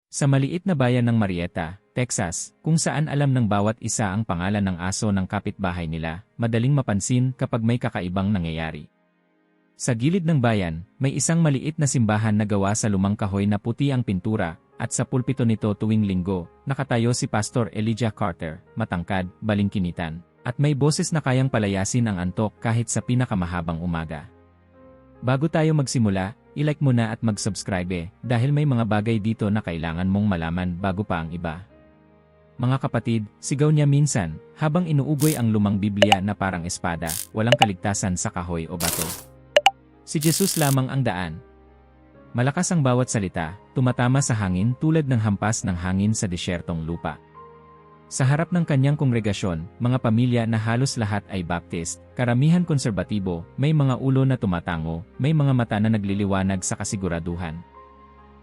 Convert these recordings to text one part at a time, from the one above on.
Sa maliit na bayan ng Marietta, Texas, kung saan alam ng bawat isa ang pangalan ng aso ng kapitbahay nila, madaling mapansin kapag may kakaibang nangyayari. Sa gilid ng bayan, may isang maliit na simbahan na gawa sa lumang kahoy na puti ang pintura, at sa pulpito nito tuwing linggo, nakatayo si Pastor Elijah Carter, matangkad, balingkinitan, at may boses na kayang palayasin ang antok kahit sa pinakamahabang umaga. Bago tayo magsimula, i-like mo na at mag-subscribe dahil may mga bagay dito na kailangan mong malaman bago pa ang iba. Mga kapatid, sigaw niya minsan, habang inuugoy ang lumang Biblia na parang espada, walang kaligtasan sa kahoy o bato. Si Jesus lamang ang daan. Malakas ang bawat salita, tumatama sa hangin tulad ng hampas ng hangin sa desyertong lupa. Sa harap ng kanyang kongregasyon, mga pamilya na halos lahat ay Baptist, karamihan konserbatibo, may mga ulo na tumatango, may mga mata na nagliliwanag sa kasiguraduhan.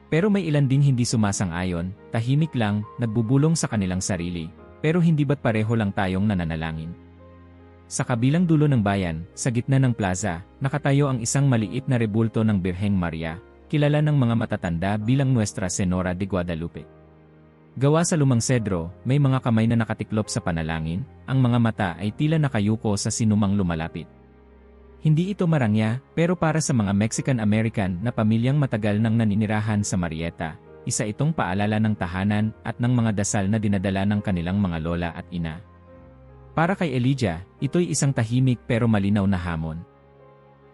Pero may ilan ding hindi sumasang-ayon, tahimik lang, nagbubulong sa kanilang sarili, pero hindi ba't pareho lang tayong nananalangin? Sa kabilang dulo ng bayan, sa gitna ng plaza, nakatayo ang isang maliit na rebulto ng Birheng Maria, kilala ng mga matatanda bilang Nuestra Senora de Guadalupe. Gawa sa lumang sedro, may mga kamay na nakatiklop sa panalangin, ang mga mata ay tila nakayuko sa sinumang lumalapit. Hindi ito marangya, pero para sa mga Mexican-American na pamilyang matagal nang naninirahan sa Marietta, isa itong paalala ng tahanan at ng mga dasal na dinadala ng kanilang mga lola at ina. Para kay Elijah, ito'y isang tahimik pero malinaw na hamon.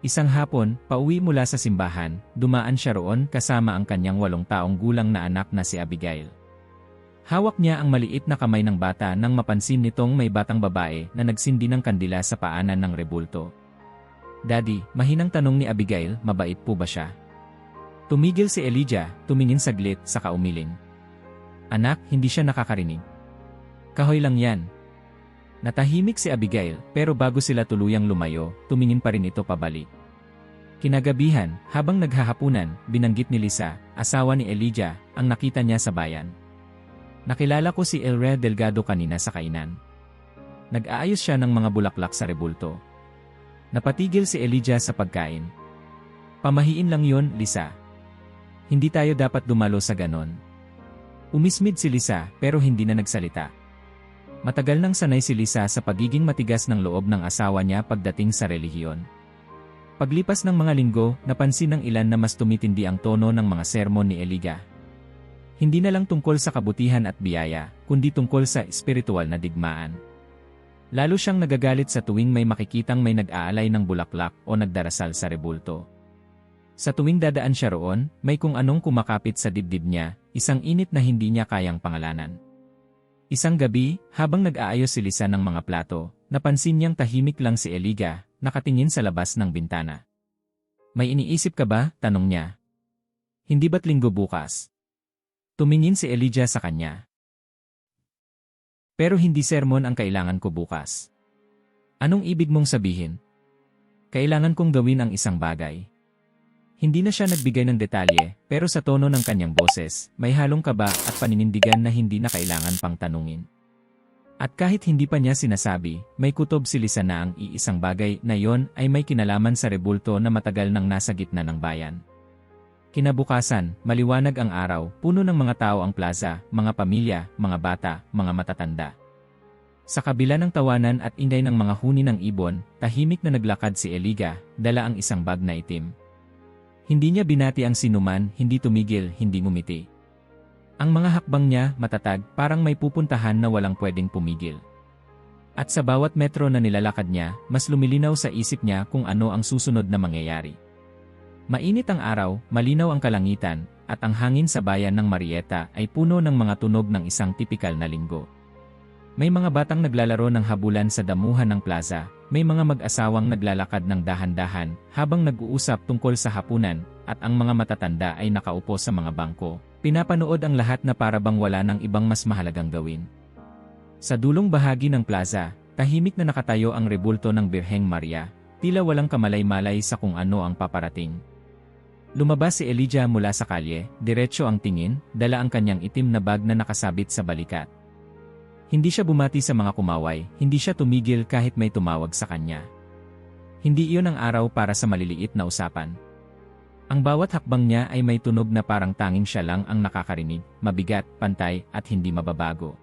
Isang hapon, pauwi mula sa simbahan, dumaan siya roon kasama ang kanyang 8 taong gulang na anak na si Abigail. Hawak niya ang maliit na kamay ng bata nang mapansin nitong may batang babae na nagsindi ng kandila sa paanan ng rebulto. "Daddy," mahinang tanong ni Abigail, "mabait po ba siya?" Tumigil si Elijah, tumingin saglit, saka umiling. "Anak, hindi siya nakakarinig. Kahoy lang yan." Natahimik si Abigail, pero bago sila tuluyang lumayo, tumingin pa rin ito pabalik. Kinagabihan, habang naghahapunan, binanggit ni Lisa, asawa ni Elijah, ang nakita niya sa bayan. "Nakilala ko si Elre Delgado kanina sa kainan. Nag-aayos siya ng mga bulaklak sa rebulto." Napatigil si Elijah sa pagkain. "Pamahiin lang yon, Lisa. Hindi tayo dapat dumalo sa ganon." Umismid si Lisa, pero hindi na nagsalita. Matagal nang sanay si Lisa sa pagiging matigas ng loob ng asawa niya pagdating sa relihiyon. Paglipas ng mga linggo, napansin ng ilan na mas tumitindi ang tono ng mga sermon ni Elijah. Hindi na lang tungkol sa kabutihan at biyaya, kundi tungkol sa espiritual na digmaan. Lalo siyang nagagalit sa tuwing may makikitang may nag-aalay ng bulaklak o nagdarasal sa rebulto. Sa tuwing dadaan siya roon, may kung anong kumakapit sa dibdib niya, isang init na hindi niya kayang pangalanan. Isang gabi, habang nag-aayos si Lisa ng mga plato, napansin niyang tahimik lang si Elijah, nakatingin sa labas ng bintana. "May iniisip ka ba?" tanong niya. "Hindi ba't linggo bukas?" Tumingin si Elijah sa kanya. "Pero hindi sermon ang kailangan ko bukas." "Anong ibig mong sabihin?" "Kailangan kong gawin ang isang bagay." Hindi na siya nagbigay ng detalye, pero sa tono ng kanyang boses, may halong kaba at paninindigan na hindi na kailangan pang tanungin. At kahit hindi pa niya sinasabi, may kutob si Lisa na ang iisang bagay na yon ay may kinalaman sa rebulto na matagal nang nasa gitna ng bayan. Kinabukasan, maliwanag ang araw, puno ng mga tao ang plaza, mga pamilya, mga bata, mga matatanda. Sa kabila ng tawanan at ingay ng mga huni ng ibon, tahimik na naglakad si Elijah, dala ang isang bag na itim. Hindi niya binati ang sinuman, hindi tumigil, hindi ngumiti. Ang mga hakbang niya, matatag, parang may pupuntahan na walang pwedeng pumigil. At sa bawat metro na nilalakad niya, mas lumilinaw sa isip niya kung ano ang susunod na mangyayari. Mainit ang araw, malinaw ang kalangitan, at ang hangin sa bayan ng Marietta ay puno ng mga tunog ng isang tipikal na linggo. May mga batang naglalaro ng habulan sa damuhan ng plaza, may mga mag-asawang naglalakad ng dahan-dahan habang nag-uusap tungkol sa hapunan, at ang mga matatanda ay nakaupo sa mga bangko. Pinapanood ang lahat na parabang wala ng ibang mas mahalagang gawin. Sa dulong bahagi ng plaza, tahimik na nakatayo ang rebulto ng Birheng Maria, tila walang kamalay-malay sa kung ano ang paparating. Lumabas si Elijah mula sa kalye, diretso ang tingin, dala ang kanyang itim na bag na nakasabit sa balikat. Hindi siya bumati sa mga kumaway, hindi siya tumigil kahit may tumawag sa kanya. Hindi iyon ang araw para sa maliliit na usapan. Ang bawat hakbang niya ay may tunog na parang tanging siya lang ang nakakarinig, mabigat, pantay, at hindi mababago.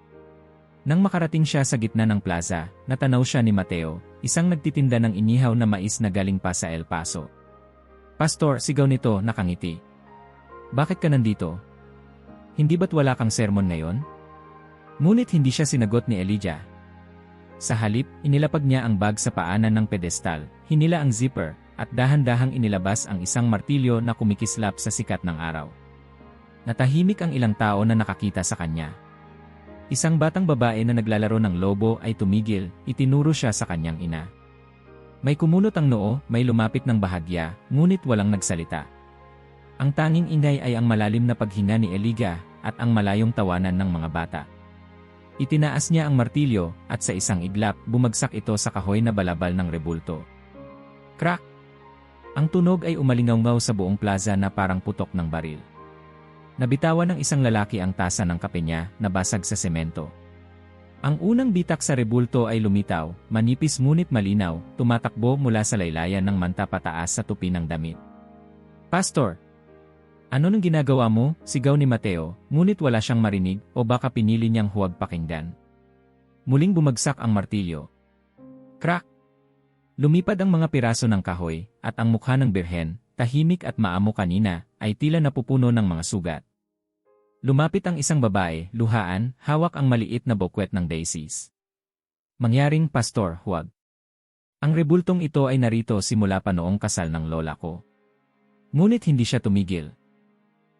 Nang makarating siya sa gitna ng plaza, natanaw siya ni Mateo, isang nagtitinda ng inihaw na mais na galing pa sa El Paso. "Pastor," sigaw nito, nakangiti. "Bakit ka nandito? Hindi ba't wala kang sermon ngayon?" Ngunit hindi siya sinagot ni Elijah. Sa halip, inilapag niya ang bag sa paanan ng pedestal, hinila ang zipper, at dahan-dahang inilabas ang isang martilyo na kumikislap sa sikat ng araw. Natahimik ang ilang tao na nakakita sa kanya. Isang batang babae na naglalaro ng lobo ay tumigil, itinuro siya sa kanyang ina. May kumunot ang noo, may lumapit ng bahagya, ngunit walang nagsalita. Ang tanging ingay ay ang malalim na paghinga ni Elijah at ang malayong tawanan ng mga bata. Itinaas niya ang martilyo, at sa isang iglap, bumagsak ito sa kahoy na balabal ng rebulto. Crack! Ang tunog ay umalingaw sa buong plaza na parang putok ng baril. Nabitawan ng isang lalaki ang tasa ng kape niya, nabasag sa semento. Ang unang bitak sa rebulto ay lumitaw, manipis ngunit malinaw, tumatakbo mula sa laylayan ng manta pataas sa tupi ng damit. "Pastor! Ano nang ginagawa mo?" sigaw ni Mateo, ngunit wala siyang marinig o baka pinili niyang huwag pakinggan. Muling bumagsak ang martilyo. Crack! Lumipad ang mga piraso ng kahoy, at ang mukha ng birhen, tahimik at maamo kanina, ay tila napupuno ng mga sugat. Lumapit ang isang babae, luhaan, hawak ang maliit na bouquet ng daisies. "Mangyaring, Pastor, huwag. Ang rebultong ito ay narito simula pa noong kasal ng lola ko." Ngunit hindi siya tumigil.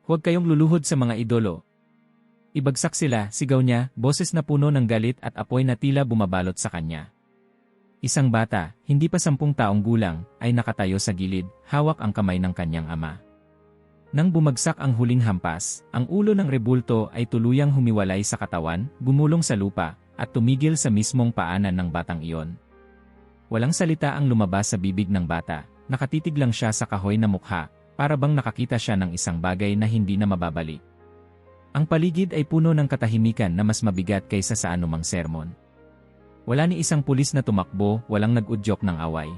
"Huwag kayong luluhod sa mga idolo." Ibagsak sila, sigaw niya, boses na puno ng galit at apoy na tila bumabalot sa kanya. Isang bata, hindi pa 10 taong gulang, ay nakatayo sa gilid, hawak ang kamay ng kanyang ama. Nang bumagsak ang huling hampas, ang ulo ng rebulto ay tuluyang humiwalay sa katawan, gumulong sa lupa, at tumigil sa mismong paanan ng batang iyon. Walang salita ang lumabas sa bibig ng bata, nakatitig lang siya sa kahoy na mukha, para bang nakakita siya ng isang bagay na hindi na mababalik. Ang paligid ay puno ng katahimikan na mas mabigat kaysa sa anumang sermon. Wala ni isang pulis na tumakbo, walang nag-udyok ng away.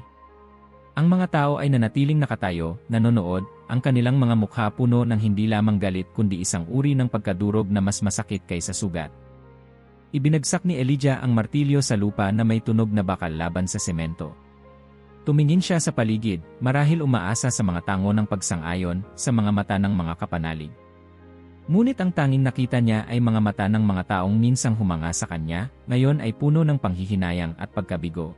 Ang mga tao ay nanatiling nakatayo, nanonood, ang kanilang mga mukha puno ng hindi lamang galit kundi isang uri ng pagkadurog na mas masakit kaysa sugat. Ibinagsak ni Elijah ang martilyo sa lupa na may tunog na bakal laban sa semento. Tumingin siya sa paligid, marahil umaasa sa mga tango ng pagsang-ayon, sa mga mata ng mga kapanalig. Ngunit ang tanging nakita niya ay mga mata ng mga taong minsang humanga sa kanya, ngayon ay puno ng panghihinayang at pagkabigo.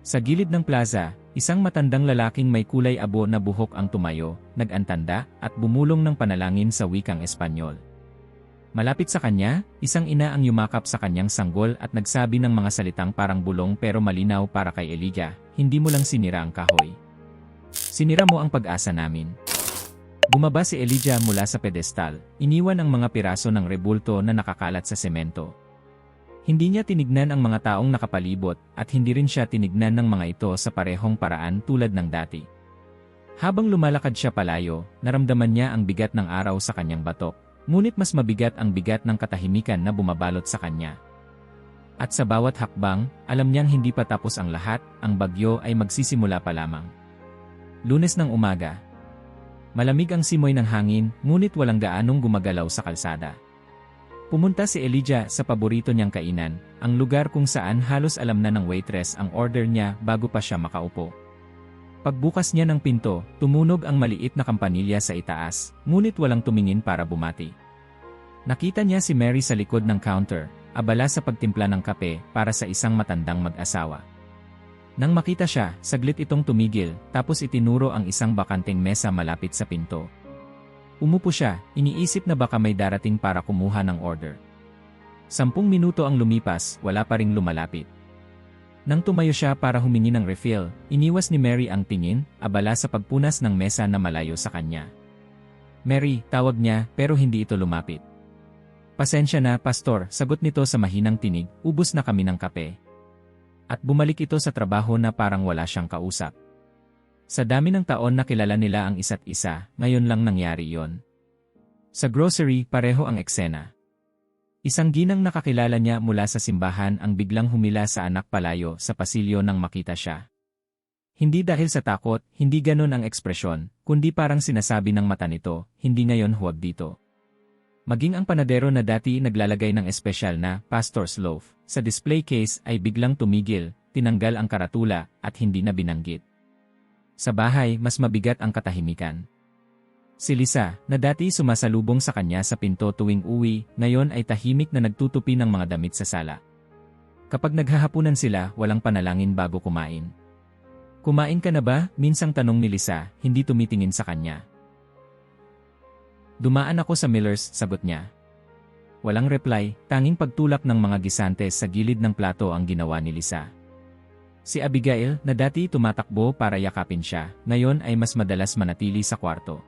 Sa gilid ng plaza, isang matandang lalaking may kulay abo na buhok ang tumayo, nag-antanda, at bumulong ng panalangin sa wikang Espanyol. Malapit sa kanya, isang ina ang yumakap sa kanyang sanggol at nagsabi ng mga salitang parang bulong pero malinaw para kay Elijah, "Hindi mo lang sinira ang kahoy. Sinira mo ang pag-asa namin." Bumaba si Elijah mula sa pedestal, iniwan ang mga piraso ng rebulto na nakakalat sa semento. Hindi niya tinignan ang mga taong nakapalibot at hindi rin siya tinignan ng mga ito sa parehong paraan tulad ng dati. Habang lumalakad siya palayo, naramdaman niya ang bigat ng araw sa kanyang batok, ngunit mas mabigat ang bigat ng katahimikan na bumabalot sa kanya. At sa bawat hakbang, alam niyang hindi pa tapos ang lahat, ang bagyo ay magsisimula pa lamang. Lunes ng umaga. Malamig ang simoy ng hangin, ngunit walang gaanong gumagalaw sa kalsada. Pumunta si Elijah sa paborito niyang kainan, ang lugar kung saan halos alam na ng waitress ang order niya bago pa siya makaupo. Pagbukas niya ng pinto, tumunog ang maliit na kampanilya sa itaas, ngunit walang tumingin para bumati. Nakita niya si Mary sa likod ng counter, abala sa pagtimpla ng kape para sa isang matandang mag-asawa. Nang makita siya, saglit itong tumigil, tapos itinuro ang isang bakanteng mesa malapit sa pinto. Umupo siya, iniisip na baka may darating para kumuha ng order. 10 minuto ang lumipas, wala pa ring lumalapit. Nang tumayo siya para humingi ng refill, iniwas ni Mary ang tingin, abala sa pagpunas ng mesa na malayo sa kanya. "Mary," tawag niya, pero hindi ito lumapit. "Pasensya na, Pastor," sagot nito sa mahinang tinig, "ubos na kami ng kape." At bumalik ito sa trabaho na parang wala siyang kausap. Sa dami ng taon na kilala nila ang isa't isa, ngayon lang nangyari yon. Sa grocery, pareho ang eksena. Isang ginang nakakilala niya mula sa simbahan ang biglang humila sa anak palayo sa pasilyo nang makita siya. Hindi dahil sa takot, hindi ganon ang ekspresyon, kundi parang sinasabi ng mata nito, hindi ngayon, huwag dito. Maging ang panadero na dati naglalagay ng espesyal na pastor's loaf sa display case ay biglang tumigil, tinanggal ang karatula at hindi na binanggit. Sa bahay, mas mabigat ang katahimikan. Si Lisa, na dati sumasalubong sa kanya sa pinto tuwing uwi, ngayon ay tahimik na nagtutupi ng mga damit sa sala. Kapag naghahapunan sila, walang panalangin bago kumain. Kumain ka na ba? Minsang tanong ni Lisa, hindi tumitingin sa kanya. Dumaan ako sa Miller's, sagot niya. Walang reply, tanging pagtulak ng mga gisantes sa gilid ng plato ang ginawa ni Lisa. Si Abigail, na dati tumatakbo para yakapin siya, ngayon ay mas madalas manatili sa kwarto.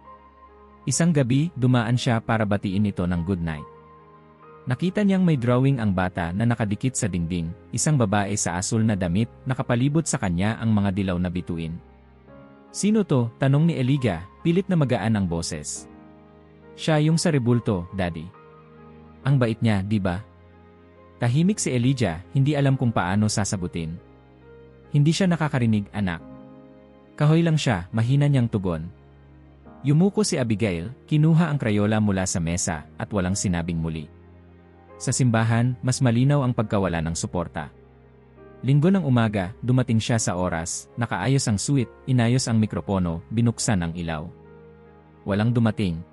Isang gabi, dumaan siya para batiin ito ng good night. Nakita niyang may drawing ang bata na nakadikit sa dingding, isang babae sa asul na damit, nakapalibot sa kanya ang mga dilaw na bituin. Sino to? Tanong ni Elijah, pilit na magaan ang boses. Siya yung sa rebulto, Daddy. Ang bait niya, di ba? Tahimik si Elijah, hindi alam kung paano sasagutin. Hindi siya nakakarinig, anak. Kahoy lang siya, mahina niyang tugon. Yumuko si Abigail, kinuha ang krayola mula sa mesa, at walang sinabing muli. Sa simbahan, mas malinaw ang pagkawala ng suporta. Linggo ng umaga, dumating siya sa oras, nakaayos ang suit, inayos ang mikropono, binuksan ang ilaw. Walang dumating.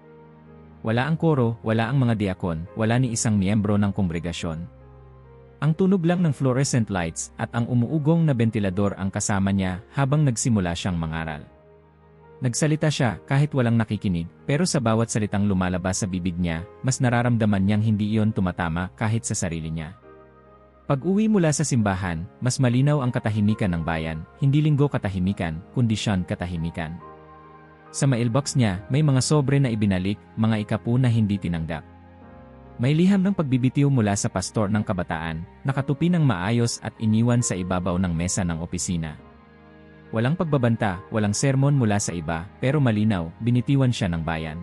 Wala ang koro, wala ang mga diakon, wala ni isang miyembro ng kongregasyon. Ang tunog lang ng fluorescent lights at ang umuugong na bentilador ang kasama niya habang nagsimula siyang mangaral. Nagsalita siya kahit walang nakikinig, pero sa bawat salitang lumalabas sa bibig niya, mas nararamdaman niyang hindi iyon tumatama kahit sa sarili niya. Pag-uwi mula sa simbahan, mas malinaw ang katahimikan ng bayan, hindi linggo katahimikan, kundi Sean katahimikan. Sa mailbox niya, may mga sobre na ibinalik, mga ikapu na hindi tinanggap. May liham ng pagbibitiw mula sa pastor ng kabataan, nakatupi ng maayos at iniwan sa ibabaw ng mesa ng opisina. Walang pagbabanta, walang sermon mula sa iba, pero malinaw, binitiwan siya ng bayan.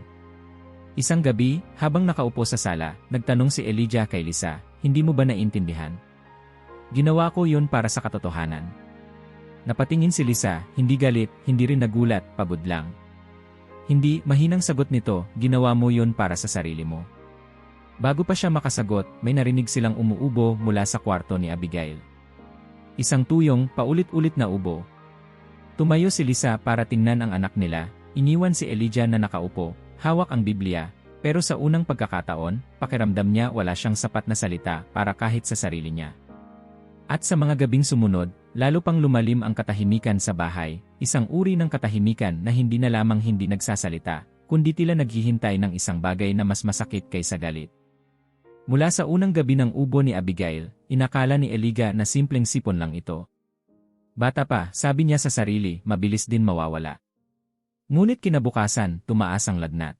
Isang gabi, habang nakaupo sa sala, nagtanong si Elijah kay Lisa, hindi mo ba naintindihan? Ginawa ko yun para sa katotohanan. Napatingin si Lisa, hindi galit, hindi rin nagulat, pagod lang. Hindi, mahinang sagot nito, ginawa mo yun para sa sarili mo. Bago pa siya makasagot, may narinig silang umuubo mula sa kwarto ni Abigail. Isang tuyong, paulit-ulit na ubo. Tumayo si Lisa para tingnan ang anak nila, iniwan si Elijah na nakaupo, hawak ang Biblia, pero sa unang pagkakataon, pakiramdam niya wala siyang sapat na salita para kahit sa sarili niya. At sa mga gabing sumunod, lalo pang lumalim ang katahimikan sa bahay, isang uri ng katahimikan na hindi na lamang hindi nagsasalita, kundi tila naghihintay ng isang bagay na mas masakit kaysa galit. Mula sa unang gabi ng ubo ni Abigail, inakala ni Elijah na simpleng sipon lang ito. Bata pa, sabi niya sa sarili, mabilis din mawawala. Ngunit kinabukasan, tumaas ang lagnat.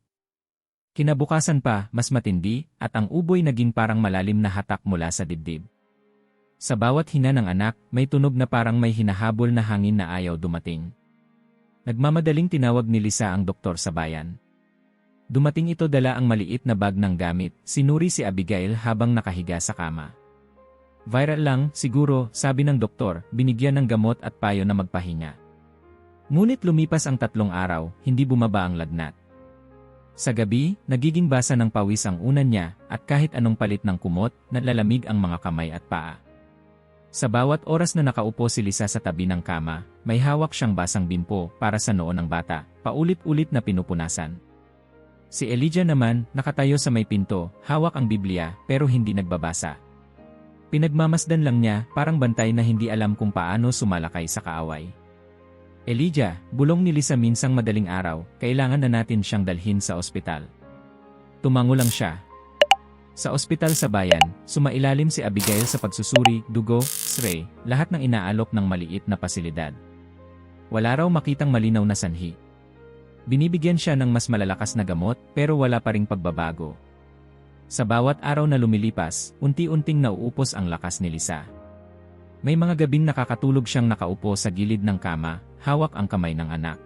Kinabukasan pa, mas matindi, at ang uboy naging parang malalim na hatak mula sa dibdib. Sa bawat hina ng anak, may tunog na parang may hinahabol na hangin na ayaw dumating. Nagmamadaling tinawag ni Lisa ang doktor sa bayan. Dumating ito dala ang maliit na bag ng gamit, sinuri si Abigail habang nakahiga sa kama. Viral lang, siguro, sabi ng doktor, binigyan ng gamot at payo na magpahinga. Ngunit lumipas ang 3 araw, hindi bumaba ang lagnat. Sa gabi, nagiging basa ng pawis ang unan niya, at kahit anong palit ng kumot, nalalamig ang mga kamay at paa. Sa bawat oras na nakaupo si Lisa sa tabi ng kama, may hawak siyang basang bimpo para sa noo ng bata, paulit-ulit na pinupunasan. Si Elijah naman, nakatayo sa may pinto, hawak ang Biblia, pero hindi nagbabasa. Pinagmamasdan lang niya, parang bantay na hindi alam kung paano sumalakay sa kaaway. Elijah, bulong ni Lisa minsang madaling araw, kailangan na natin siyang dalhin sa ospital. Tumango lang siya. Sa ospital sa bayan, sumailalim si Abigail sa pagsusuri, dugo, x-ray, lahat ng inaalok ng maliit na pasilidad. Wala raw makitang malinaw na sanhi. Binibigyan siya ng mas malalakas na gamot, pero wala pa ring pagbabago. Sa bawat araw na lumilipas, unti-unting nauupos ang lakas ni Lisa. May mga gabing nakakatulog siyang nakaupo sa gilid ng kama, hawak ang kamay ng anak.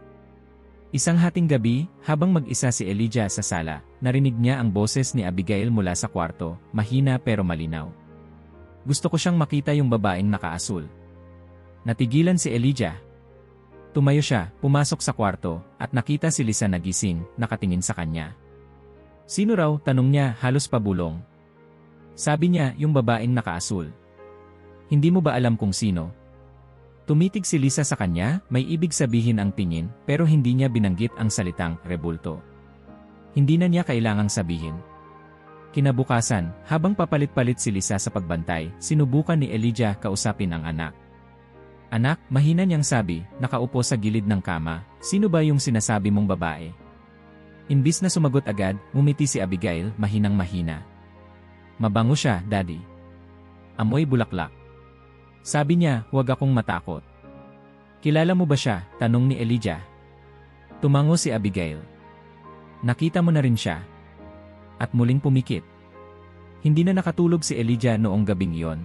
Isang hating gabi, habang mag-isa si Elijah sa sala, narinig niya ang boses ni Abigail mula sa kwarto, mahina pero malinaw. Gusto ko siyang makita yung babaeng nakaasul. Natigilan si Elijah. Tumayo siya, pumasok sa kwarto, at nakita si Lisa nagising, nakatingin sa kanya. Sino raw, tanong niya, halos pabulong. Sabi niya, yung babaeng nakaasul. Hindi mo ba alam kung sino? Tumitig si Lisa sa kanya, may ibig sabihin ang tingin, pero hindi niya binanggit ang salitang rebulto. Hindi na niya kailangang sabihin. Kinabukasan, habang papalit-palit si Lisa sa pagbantay, sinubukan ni Elijah kausapin ang anak. Anak, mahina niyang sabi, nakaupo sa gilid ng kama, sino ba yung sinasabi mong babae? Imbis na sumagot agad, ngumiti si Abigail, mahinang-mahina. Mabango siya, Daddy. Amoy bulaklak. Sabi niya, huwag akong matakot. Kilala mo ba siya? Tanong ni Elijah. Tumango si Abigail. Nakita mo na rin siya. At muling pumikit. Hindi na nakatulog si Elijah noong gabing iyon.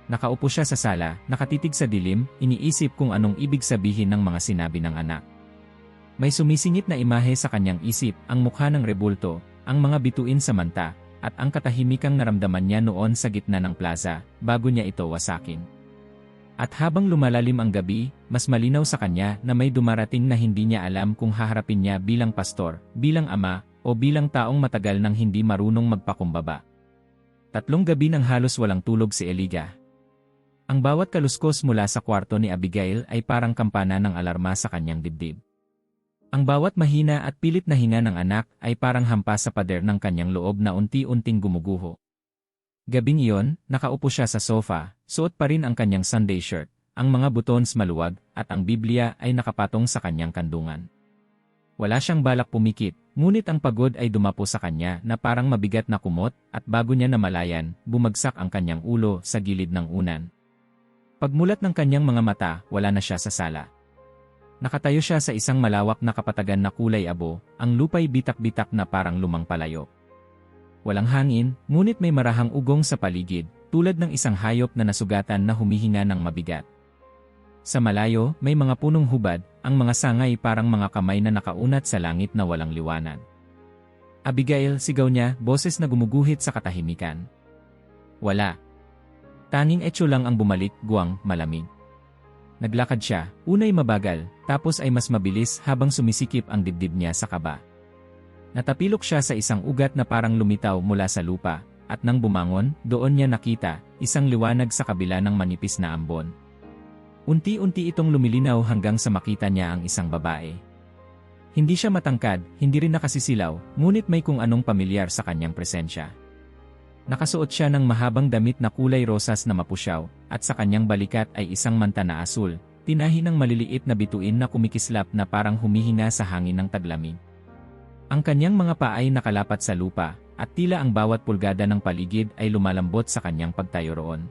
Nakaupo siya sa sala, nakatitig sa dilim, iniisip kung anong ibig sabihin ng mga sinabi ng anak. May sumisingit na imahe sa kanyang isip, ang mukha ng rebulto, ang mga bituin sa manta, at ang katahimikang naramdaman niya noon sa gitna ng plaza, bago niya ito wasakin. At habang lumalalim ang gabi, mas malinaw sa kanya na may dumarating na hindi niya alam kung haharapin niya bilang pastor, bilang ama, o bilang taong matagal nang hindi marunong magpakumbaba. 3 gabi nang halos walang tulog si Elijah. Ang bawat kaluskos mula sa kwarto ni Abigail ay parang kampana ng alarma sa kanyang dibdib. Ang bawat mahina at pilit na hinga ng anak ay parang hampas sa pader ng kanyang loob na unti-unting gumuguho. Gabing iyon, nakaupo siya sa sofa, suot pa rin ang kanyang Sunday shirt, ang mga buttons maluwag, at ang Biblia ay nakapatong sa kanyang kandungan. Wala siyang balak pumikit, ngunit ang pagod ay dumapo sa kanya na parang mabigat na kumot, at bago niya namalayan, bumagsak ang kanyang ulo sa gilid ng unan. Pagmulat ng kanyang mga mata, wala na siya sa sala. Nakatayo siya sa isang malawak na kapatagan na kulay abo, ang lupay bitak-bitak na parang lumang palayok. Walang hangin, ngunit may marahang ugong sa paligid, tulad ng isang hayop na nasugatan na humihinga ng mabigat. Sa malayo, may mga punong hubad, ang mga sangay parang mga kamay na nakaunat sa langit na walang liwanag. Abigail, sigaw niya, boses na gumuguhit sa katahimikan. Wala. Tanging etyo lang ang bumalik, guwang, malamig. Naglakad siya, unay mabagal, tapos ay mas mabilis habang sumisikip ang dibdib niya sa kaba. Natapilok siya sa isang ugat na parang lumitaw mula sa lupa, at nang bumangon, doon niya nakita, isang liwanag sa kabila ng manipis na ambon. Unti-unti itong lumilinaw hanggang sa makita niya ang isang babae. Hindi siya matangkad, hindi rin nakasisilaw, ngunit may kung anong pamilyar sa kanyang presensya. Nakasuot siya ng mahabang damit na kulay rosas na mapusyaw, at sa kanyang balikat ay isang manta na asul, tinahi ng maliliit na bituin na kumikislap na parang humihinga sa hangin ng taglamig. Ang kanyang mga paa ay nakalapat sa lupa, at tila ang bawat pulgada ng paligid ay lumalambot sa kanyang pagtayo roon.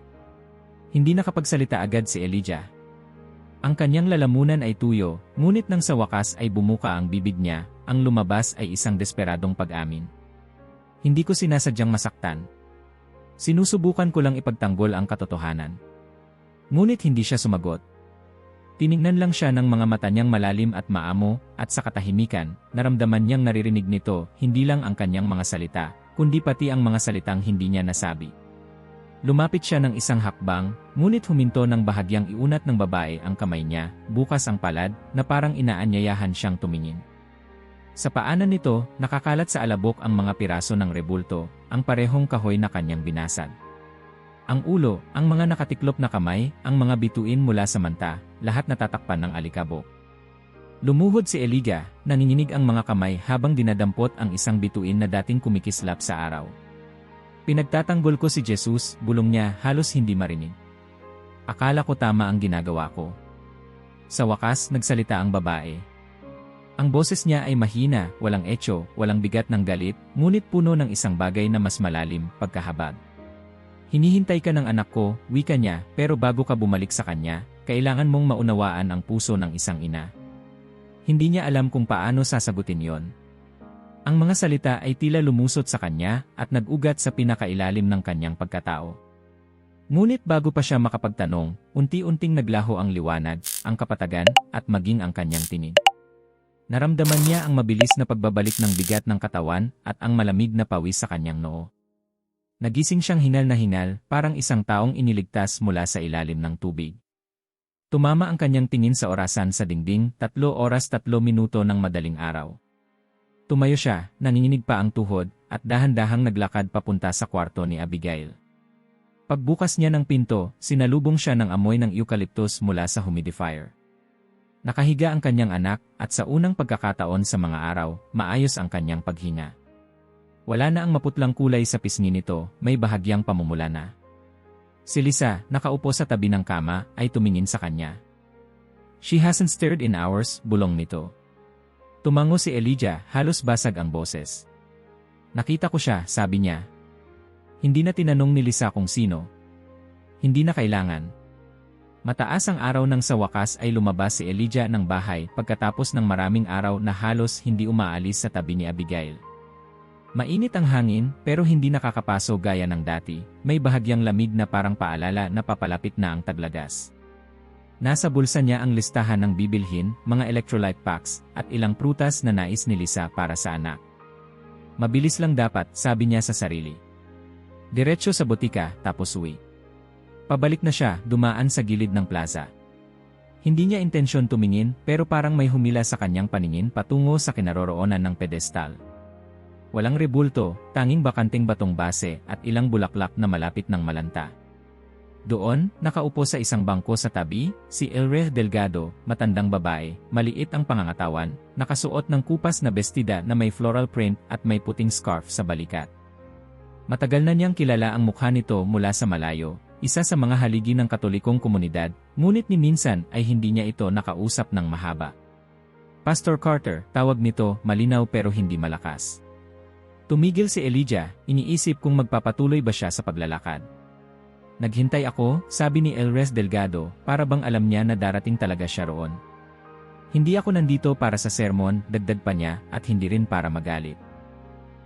Hindi nakapagsalita agad si Elijah. Ang kanyang lalamunan ay tuyo, ngunit nang sa wakas ay bumuka ang bibig niya, ang lumabas ay isang desperadong pag-amin. Hindi ko sinasadyang masaktan. Sinusubukan ko lang ipagtanggol ang katotohanan. Ngunit hindi siya sumagot. Tinignan lang siya ng mga mata niyang malalim at maamo, at sa katahimikan, naramdaman niyang naririnig nito, hindi lang ang kanyang mga salita, kundi pati ang mga salitang hindi niya nasabi. Lumapit siya ng isang hakbang, ngunit huminto ng bahagyang iunat ng babae ang kamay niya, bukas ang palad, na parang inaanyayahan siyang tumingin. Sa paanan nito, nakakalat sa alabok ang mga piraso ng rebulto, ang parehong kahoy na kanyang binasag. Ang ulo, ang mga nakatiklop na kamay, ang mga bituin mula sa manta, lahat natatakpan ng alikabok. Lumuhod si Elijah, nanginginig ang mga kamay habang dinadampot ang isang bituin na dating kumikislap sa araw. Pinagtatanggol ko si Jesus, bulong niya, halos hindi marinig. Akala ko tama ang ginagawa ko. Sa wakas, nagsalita ang babae. Ang boses niya ay mahina, walang etyo, walang bigat ng galit, ngunit puno ng isang bagay na mas malalim, pagkahabag. Hinihintay ka ng anak ko, wika niya, pero bago ka bumalik sa kanya, kailangan mong maunawaan ang puso ng isang ina. Hindi niya alam kung paano sasagutin yon. Ang mga salita ay tila lumusot sa kanya at nag-ugat sa pinakailalim ng kanyang pagkatao. Ngunit bago pa siya makapagtanong, unti-unting naglaho ang liwanag, ang kapatagan, at maging ang kanyang tinig. Naramdaman niya ang mabilis na pagbabalik ng bigat ng katawan at ang malamig na pawis sa kanyang noo. Nagising siyang hingal na hingal, parang isang taong iniligtas mula sa ilalim ng tubig. Tumama ang kanyang tingin sa orasan sa dingding, 3 oras 3 minuto ng madaling araw. Tumayo siya, nanginginig pa ang tuhod, at dahan-dahang naglakad papunta sa kwarto ni Abigail. Pagbukas niya ng pinto, sinalubong siya ng amoy ng eucalyptus mula sa humidifier. Nakahiga ang kanyang anak, at sa unang pagkakataon sa mga araw, maayos ang kanyang paghinga. Wala na ang maputlang kulay sa pisngi nito, may bahagyang pamumula na. Si Lisa, nakaupo sa tabi ng kama, ay tumingin sa kanya. "She hasn't stirred in hours," bulong nito. Tumango si Elijah, halos basag ang boses. "Nakita ko siya," sabi niya. Hindi na tinanong ni Lisa kung sino. Hindi na kailangan. Mataas ang araw nang sa wakas ay lumabas si Elijah ng bahay pagkatapos ng maraming araw na halos hindi umaalis sa tabi ni Abigail. Mainit ang hangin pero hindi nakakapaso gaya ng dati, may bahagyang lamig na parang paalala na papalapit na ang taglagas. Nasa bulsa niya ang listahan ng bibilhin, mga electrolyte packs, at ilang prutas na nais ni Lisa para sa anak. Mabilis lang dapat, sabi niya sa sarili. Diretso sa botika, tapos uwi. Pabalik na siya, dumaan sa gilid ng plaza. Hindi niya intensyon tumingin pero parang may humila sa kanyang paningin patungo sa kinaroroonan ng pedestal. Walang rebulto, tanging bakanting batong base at ilang bulaklak na malapit ng malanta. Doon, nakaupo sa isang bangko sa tabi, si Elre Delgado, matandang babae, maliit ang pangangatawan, nakasuot ng kupas na bestida na may floral print at may puting scarf sa balikat. Matagal na niyang kilala ang mukha nito mula sa malayo, isa sa mga haligi ng Katolikong komunidad, ngunit ni minsan ay hindi niya ito nakausap ng mahaba. Pastor Carter, tawag nito, malinaw pero hindi malakas. Tumigil si Elijah, iniisip kung magpapatuloy ba siya sa paglalakad. Naghintay ako, sabi ni Elres Delgado, para bang alam niya na darating talaga siya roon. Hindi ako nandito para sa sermon, dagdag pa niya, at hindi rin para magalit.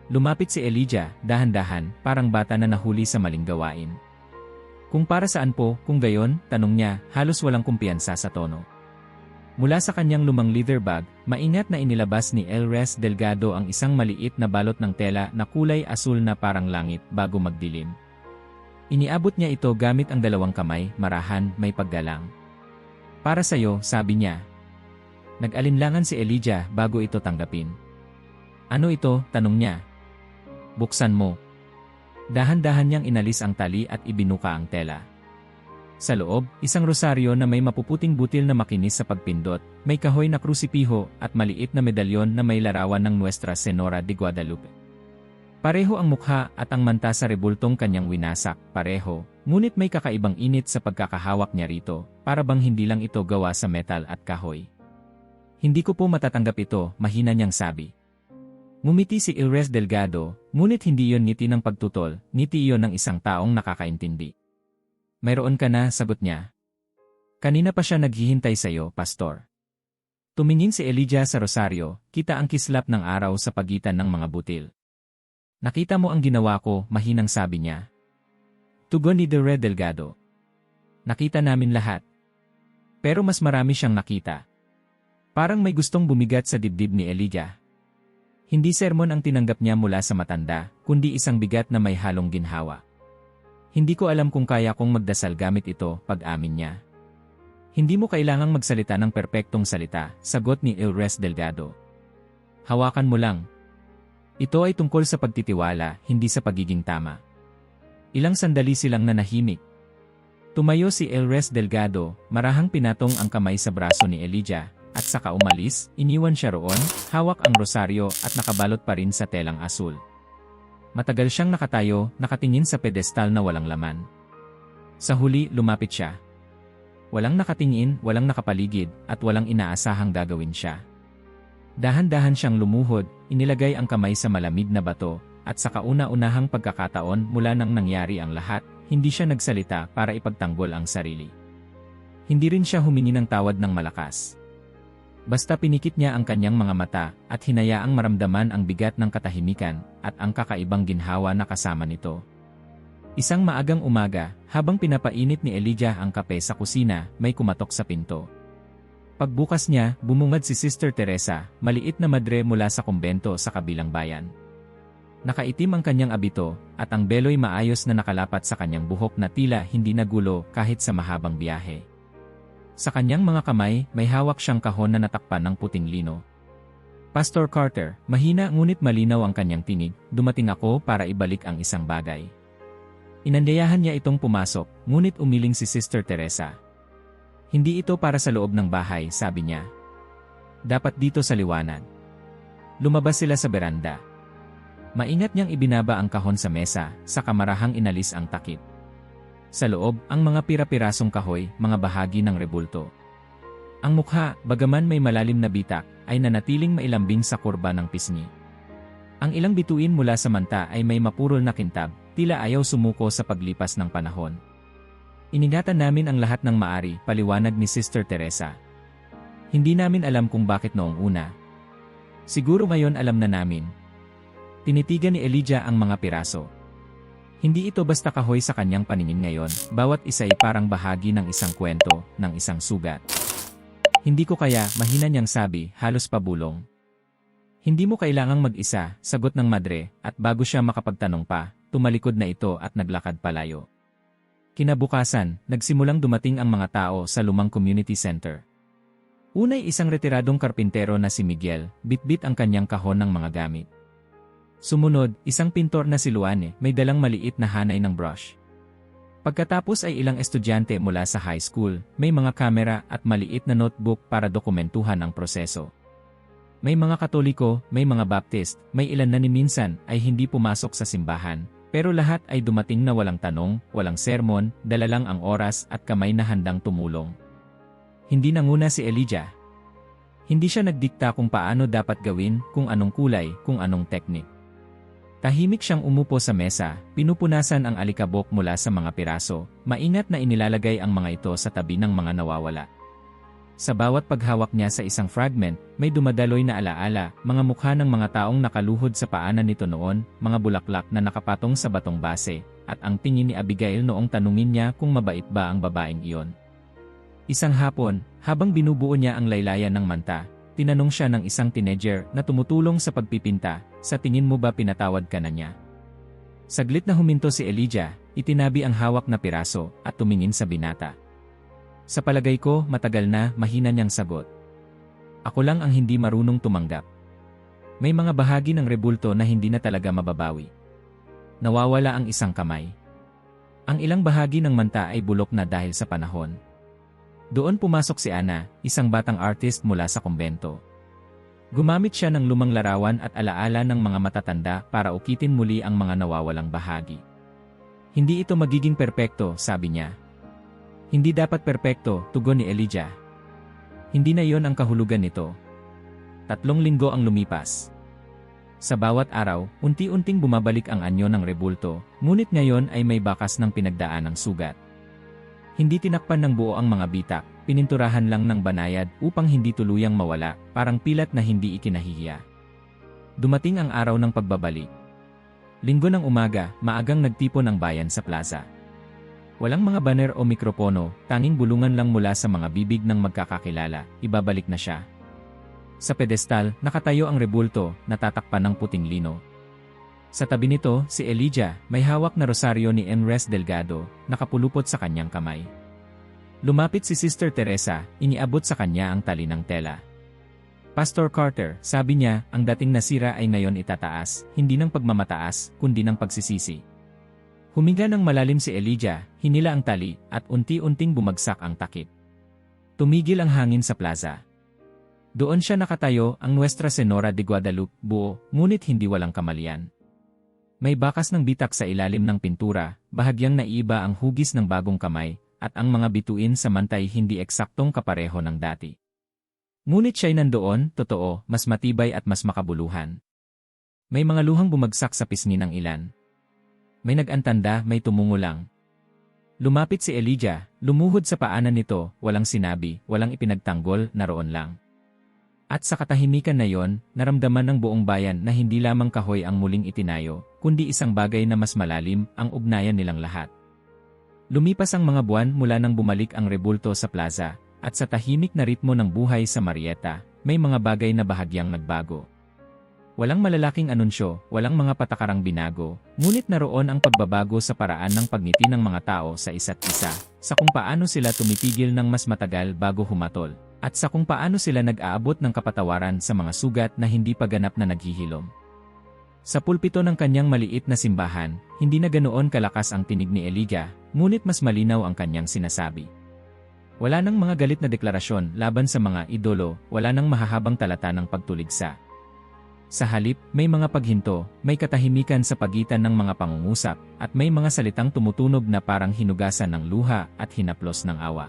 Lumapit si Elijah, dahan-dahan, parang bata na nahuli sa maling gawain. Kung para saan po, kung gayon, tanong niya, halos walang kumpiyansa sa tono. Mula sa kanyang lumang leather bag, maingat na inilabas ni Elres Delgado ang isang maliit na balot ng tela na kulay asul na parang langit bago magdilim. Iniabot niya ito gamit ang dalawang kamay, marahan, may paggalang. Para sa'yo, sabi niya. Nag-alinlangan si Elijah bago ito tanggapin. Ano ito? Tanong niya. Buksan mo. Dahan-dahan niyang inalis ang tali at ibinuka ang tela. Sa loob, isang rosaryo na may mapuputing butil na makinis sa pagpindot, may kahoy na krusipiho at maliit na medalyon na may larawan ng Nuestra Senora de Guadalupe. Pareho ang mukha at ang manta sa rebultong kanyang winasak, pareho, ngunit may kakaibang init sa pagkakahawak niya rito, para bang hindi lang ito gawa sa metal at kahoy. Hindi ko po matatanggap ito, mahina niyang sabi. Ngumiti si Elres Delgado, ngunit hindi iyon ngiti ng pagtutol, ngiti iyon ng isang taong nakakaintindi. Mayroon ka na, sagot niya. Kanina pa siya naghihintay sa iyo, Pastor. Tumingin si Elijah sa rosaryo, kita ang kislap ng araw sa pagitan ng mga butil. Nakita mo ang ginawa ko, mahinang sabi niya. Tugon ni Elre Delgado. Nakita namin lahat. Pero mas marami siyang nakita. Parang may gustong bumigat sa dibdib ni Elijah. Hindi sermon ang tinanggap niya mula sa matanda, kundi isang bigat na may halong ginhawa. Hindi ko alam kung kaya kong magdasal gamit ito, pag-amin niya. Hindi mo kailangang magsalita ng perpektong salita, sagot ni Elres Delgado. Hawakan mo lang. Ito ay tungkol sa pagtitiwala, hindi sa pagiging tama. Ilang sandali silang nanahimik. Tumayo si Elres Delgado, marahang pinatong ang kamay sa braso ni Elijah, at saka umalis, iniwan siya roon, hawak ang rosaryo at nakabalot pa rin sa telang asul. Matagal siyang nakatayo, nakatingin sa pedestal na walang laman. Sa huli, lumapit siya. Walang nakatingin, walang nakapaligid, at walang inaasahang gagawin siya. Dahan-dahan siyang lumuhod, inilagay ang kamay sa malamig na bato, at sa kauna-unahang pagkakataon mula nang nangyari ang lahat, hindi siya nagsalita para ipagtanggol ang sarili. Hindi rin siya humingi ng tawad ng malakas. Basta pinikit niya ang kanyang mga mata at hinayaang maramdaman ang bigat ng katahimikan at ang kakaibang ginhawa na kasama nito. Isang maagang umaga, habang pinapainit ni Elijah ang kape sa kusina, may kumatok sa pinto. Pagbukas niya, bumungad si Sister Teresa, maliit na madre mula sa kumbento sa kabilang bayan. Nakaitim ang kanyang abito, at ang beloy maayos na nakalapat sa kanyang buhok na tila hindi nagulo kahit sa mahabang biyahe. Sa kanyang mga kamay, may hawak siyang kahon na natakpan ng puting lino. Pastor Carter, mahina ngunit malinaw ang kanyang tinig, dumating ako para ibalik ang isang bagay. Inanyayahan niya itong pumasok, ngunit umiling si Sister Teresa. Hindi ito para sa loob ng bahay, sabi niya. Dapat dito sa liwanag. Lumabas sila sa beranda. Maingat niyang ibinaba ang kahon sa mesa, sa kamarahang inalis ang takip. Sa loob, ang mga pira-pirasong kahoy, mga bahagi ng rebulto. Ang mukha, bagaman may malalim na bitak, ay nanatiling mailambing sa kurba ng pisngi. Ang ilang bituin mula sa manta ay may mapurol na kintab, tila ayaw sumuko sa paglipas ng panahon. Iningatan namin ang lahat ng maari, paliwanag ni Sister Teresa. Hindi namin alam kung bakit noong una. Siguro ngayon alam na namin. Tinitigan ni Elijah ang mga piraso. Hindi ito basta kahoy sa kanyang paningin ngayon, bawat isa ay parang bahagi ng isang kwento, ng isang sugat. Hindi ko kaya, mahina niyang sabi, halos pabulong. Hindi mo kailangang mag-isa, sagot ng madre, at bago siya makapagtanong pa, tumalikod na ito at naglakad palayo. Kinabukasan, nagsimulang dumating ang mga tao sa lumang community center. Unay isang retiradong karpintero na si Miguel, bitbit ang kanyang kahon ng mga gamit. Sumunod, isang pintor na si Luane, may dalang maliit na hanay ng brush. Pagkatapos ay ilang estudyante mula sa high school, may mga kamera at maliit na notebook para dokumentuhan ang proseso. May mga Katoliko, may mga Baptist, may ilan na ni minsan ay hindi pumasok sa simbahan, pero lahat ay dumating na walang tanong, walang sermon, dala lang ang oras at kamay na handang tumulong. Hindi nanguna si Elijah. Hindi siya nagdikta kung paano dapat gawin, kung anong kulay, kung anong teknik. Tahimik siyang umupo sa mesa, pinupunasan ang alikabok mula sa mga piraso, maingat na inilalagay ang mga ito sa tabi ng mga nawawala. Sa bawat paghawak niya sa isang fragment, may dumadaloy na alaala, mga mukha ng mga taong nakaluhod sa paanan nito noon, mga bulaklak na nakapatong sa batong base, at ang tingin ni Abigail noong tanungin niya kung mabait ba ang babaeng iyon. Isang hapon, habang binubuo niya ang laylayan ng manta, tinanong siya ng isang teenager na tumutulong sa pagpipinta, sa tingin mo ba pinatawad ka na niya? Saglit na huminto si Elijah, itinabi ang hawak na piraso, at tumingin sa binata. Sa palagay ko, matagal na, mahina niyang sagot. Ako lang ang hindi marunong tumanggap. May mga bahagi ng rebulto na hindi na talaga mababawi. Nawawala ang isang kamay. Ang ilang bahagi ng manta ay bulok na dahil sa panahon. Doon pumasok si Ana, isang batang artist mula sa kumbento. Gumamit siya ng lumang larawan at alaala ng mga matatanda para ukitin muli ang mga nawawalang bahagi. Hindi ito magiging perpekto, sabi niya. Hindi dapat perpekto, tugon ni Elijah. Hindi na yon ang kahulugan nito. 3 linggo ang lumipas. Sa bawat araw, unti-unting bumabalik ang anyo ng rebulto, ngunit ngayon ay may bakas ng pinagdaan ng sugat. Hindi tinakpan ng buo ang mga bitak, pininturahan lang ng banayad upang hindi tuluyang mawala, parang pilat na hindi ikinahihiya. Dumating ang araw ng pagbabalik. Linggo ng umaga, maagang nagtipon ang bayan sa plaza. Walang mga banner o mikropono, tanging bulungan lang mula sa mga bibig ng magkakakilala, ibabalik na siya. Sa pedestal, nakatayo ang rebulto, natatakpan ng puting lino. Sa tabi nito, si Elijah, may hawak na rosaryo ni Emres Delgado, nakapulupot sa kanyang kamay. Lumapit si Sister Teresa, iniabot sa kanya ang tali ng tela. Pastor Carter, sabi niya, ang dating nasira ay ngayon itataas, hindi ng pagmamataas, kundi ng pagsisisi. Huminga ng malalim si Elijah, hinila ang tali, at unti-unting bumagsak ang takip. Tumigil ang hangin sa plaza. Doon siya nakatayo, ang Nuestra Senora de Guadalupe, buo, ngunit hindi walang kamalian. May bakas ng bitak sa ilalim ng pintura, bahagyang naiiba ang hugis ng bagong kamay, at ang mga bituin sa mantay hindi eksaktong kapareho ng dati. Ngunit siya'y nandoon, totoo, mas matibay at mas makabuluhan. May mga luhang bumagsak sa pisngi ng ilan. May nag-antanda, may tumungo lang. Lumapit si Elijah, lumuhod sa paanan nito, walang sinabi, walang ipinagtanggol, naroon lang. At sa katahimikan na yon, naramdaman ng buong bayan na hindi lamang kahoy ang muling itinayo, kundi isang bagay na mas malalim, ang ugnayan nilang lahat. Lumipas ang mga buwan mula nang bumalik ang rebulto sa plaza, at sa tahimik na ritmo ng buhay sa Marietta, may mga bagay na bahagyang nagbago. Walang malalaking anunsyo, walang mga patakarang binago, ngunit naroon ang pagbabago sa paraan ng pagngiti ng mga tao sa isa't isa, sa kung paano sila tumitigil ng mas matagal bago humatol, at sa kung paano sila nag-aabot ng kapatawaran sa mga sugat na hindi pa ganap na naghihilom. Sa pulpito ng kanyang maliit na simbahan, hindi na ganoon kalakas ang tinig ni Elijah, ngunit mas malinaw ang kanyang sinasabi. Wala nang mga galit na deklarasyon laban sa mga idolo, wala nang mahahabang talata ng pagtuligsa. Sa halip, may mga paghinto, may katahimikan sa pagitan ng mga pangungusap, at may mga salitang tumutunog na parang hinugasan ng luha at hinaplos ng awa.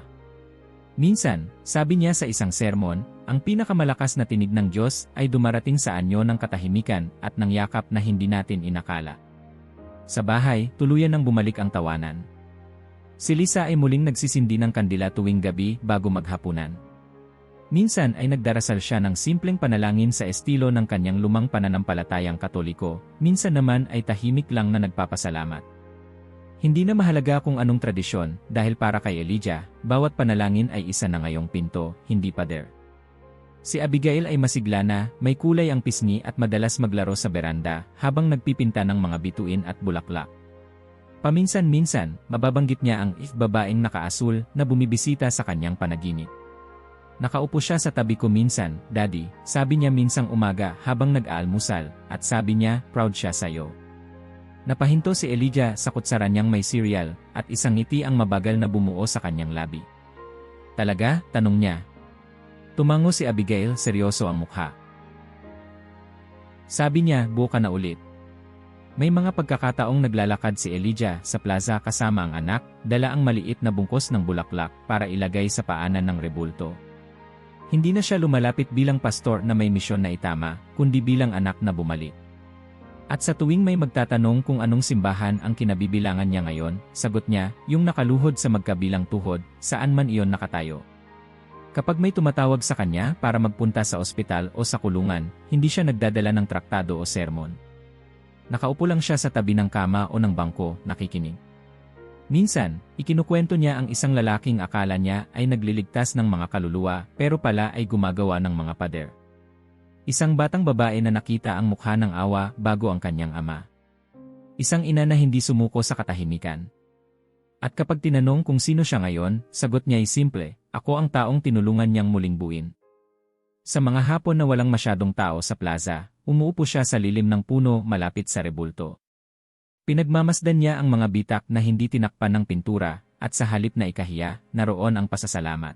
Minsan, sabi niya sa isang sermon, ang pinakamalakas na tinig ng Diyos ay dumarating sa anyo ng katahimikan at ng yakap na hindi natin inakala. Sa bahay, tuluyan nang bumalik ang tawanan. Si Lisa ay muling nagsisindi ng kandila tuwing gabi bago maghapunan. Minsan ay nagdarasal siya ng simpleng panalangin sa estilo ng kanyang lumang pananampalatayang Katoliko, minsan naman ay tahimik lang na nagpapasalamat. Hindi na mahalaga kung anong tradisyon, dahil para kay Elijah, bawat panalangin ay isa na ngayong pinto, hindi pader. Si Abigail ay masigla na, may kulay ang pisngi at madalas maglaro sa beranda, habang nagpipinta ng mga bituin at bulaklak. Paminsan-minsan, mababanggit niya ang babaeng nakaasul na bumibisita sa kanyang panaginip. Nakaupo siya sa tabi ko minsan, Daddy, sabi niya minsang umaga habang nag-aalmusal, at sabi niya, proud siya sa'yo. Napahinto si Elijah sa kutsaran niyang may cereal, at isang ngiti ang mabagal na bumuo sa kanyang labi. Talaga? Tanong niya. Tumango si Abigail, seryoso ang mukha. Sabi niya, buo ka na ulit. May mga pagkakataong naglalakad si Elijah sa plaza kasama ang anak, dala ang maliit na bungkos ng bulaklak para ilagay sa paanan ng rebulto. Hindi na siya lumalapit bilang pastor na may misyon na itama, kundi bilang anak na bumalik. At sa tuwing may magtatanong kung anong simbahan ang kinabibilangan niya ngayon, sagot niya, yung nakaluhod sa magkabilang tuhod, saan man iyon nakatayo. Kapag may tumatawag sa kanya para magpunta sa ospital o sa kulungan, hindi siya nagdadala ng traktado o sermon. Nakaupo lang siya sa tabi ng kama o ng bangko, nakikinig. Minsan, ikinukwento niya ang isang lalaking akala niya ay nagliligtas ng mga kaluluwa, pero pala ay gumagawa ng mga pader. Isang batang babae na nakita ang mukha ng awa bago ang kanyang ama. Isang ina na hindi sumuko sa katahimikan. At kapag tinanong kung sino siya ngayon, sagot niya ay simple, ako ang taong tinulungan niyang muling buuin. Sa mga hapon na walang masyadong tao sa plaza, umuupo siya sa lilim ng puno malapit sa rebulto. Pinagmamasdan niya ang mga bitak na hindi tinakpan ng pintura, at sa halip na ikahiya, naroon ang pasasalamat.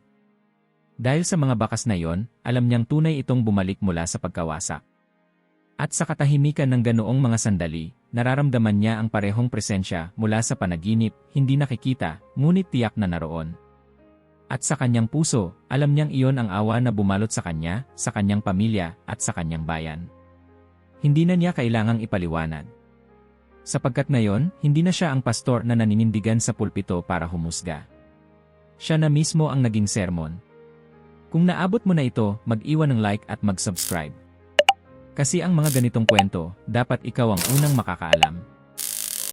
Dahil sa mga bakas na iyon, alam niyang tunay itong bumalik mula sa pagkawasak. At sa katahimikan ng ganoong mga sandali, nararamdaman niya ang parehong presensya mula sa panaginip, hindi nakikita, ngunit tiyak na naroon. At sa kanyang puso, alam niyang iyon ang awa na bumalot sa kanya, sa kanyang pamilya, at sa kanyang bayan. Hindi na niya kailangang ipaliwanag. Sapagkat ngayon, hindi na siya ang pastor na naninindigan sa pulpito para humusga. Siya na mismo ang naging sermon. Kung naabot mo na ito, mag-iwan ng like at mag-subscribe. Kasi ang mga ganitong kwento, dapat ikaw ang unang makakaalam.